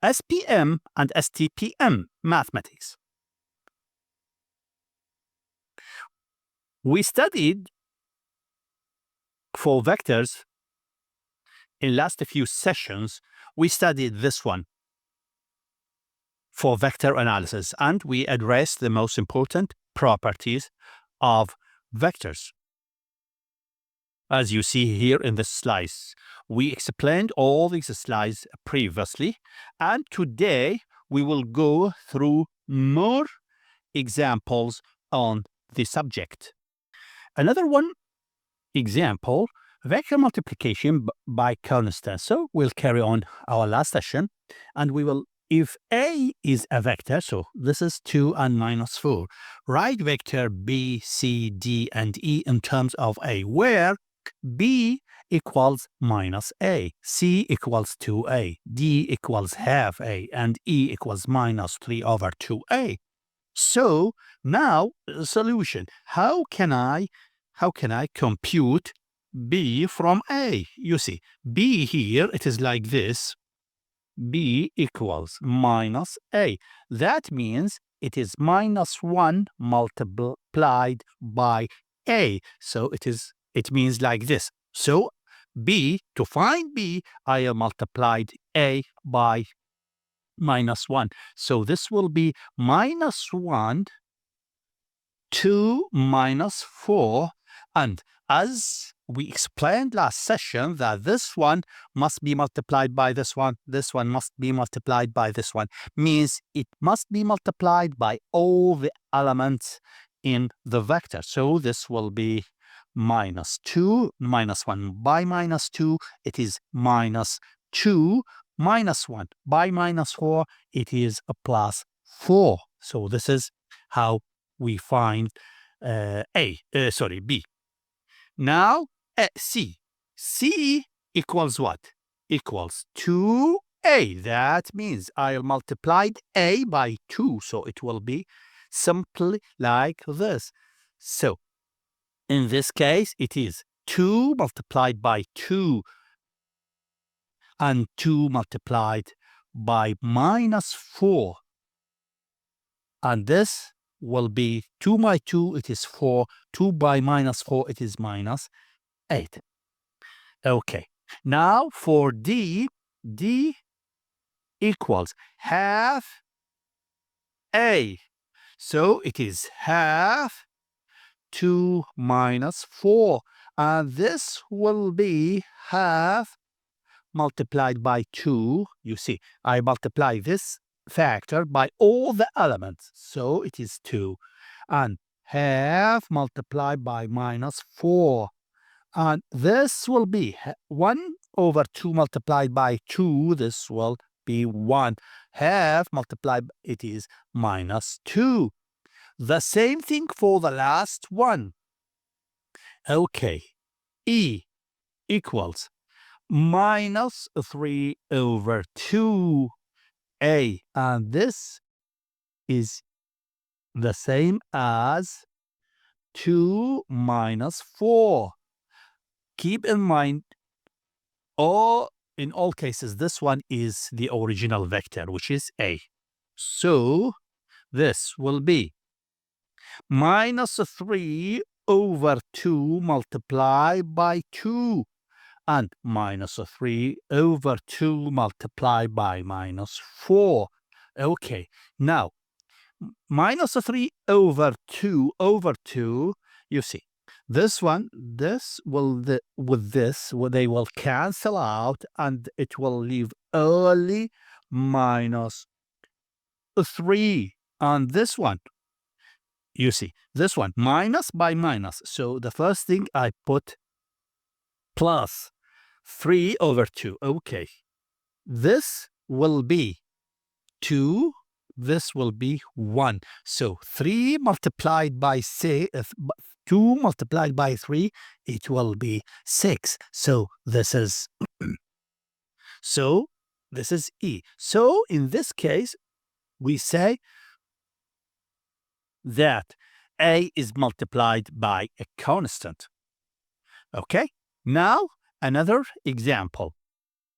SPM and STPM mathematics. We studied for vectors in last few sessions. We studied this one for vector analysis, and we addressed the most important properties of vectors. As you see here in the slides, we explained all these slides previously, and today we will go through more examples on the subject. Another one example, vector multiplication by constant. So we'll carry on our last session, and we will, if A is a vector, so this is 2 and minus 4, write vector B, C, D, and E in terms of A, where B equals minus A, C equals 2A, D equals half A, and E equals minus 3 over 2A. So now the solution, how can I compute B from A? You see, B here, it is like this. B equals minus A. That means it is minus 1 multiplied by A. So it means like this. So B, to find B, I multiplied A by minus 1. So this will be minus 1, 2 minus 4. And as we explained last session that this one must be multiplied by this one must be multiplied by this one, means it must be multiplied by all the elements in the vector. So this will be minus 2, minus 1 by minus 2, it is minus 2, minus 1 by minus 4, it is a plus 4. So this is how we find B. Now C. C equals what? Equals 2A. That means I multiplied A by 2, so it will be simply like this. So in this case, it is 2 multiplied by 2 and 2 multiplied by minus 4. And this will be 2 by 2, it is 4. 2 by minus 4, it is minus 8. Okay. Now for D, D equals half A. So it is half 2 minus 4. And this will be half multiplied by 2. You see, I multiply this factor by all the elements. So it is 2. And half multiplied by minus 4. And this will be 1 over 2 multiplied by 2. This will be 1. Half multiplied, it is minus 2. The same thing for the last one. Okay. E equals minus 3 over 2A. And this is the same as 2 minus 4. Keep in mind, in all cases, this one is the original vector, which is A. So this will be minus 3 over 2 multiplied by 2. And minus 3 over 2 multiplied by minus 4. Okay, now minus 3 over 2 over 2, you see, this one, this will, with this, they will cancel out, and it will leave only minus 3. And this one, you see, this one, minus by minus. So the first thing I put plus 3 over 2. Okay. This will be 2. This will be 1. So 3 multiplied by 2 multiplied by 3, it will be 6. So this is E. So in this case, we say that A is multiplied by a constant. Okay? Now, another example.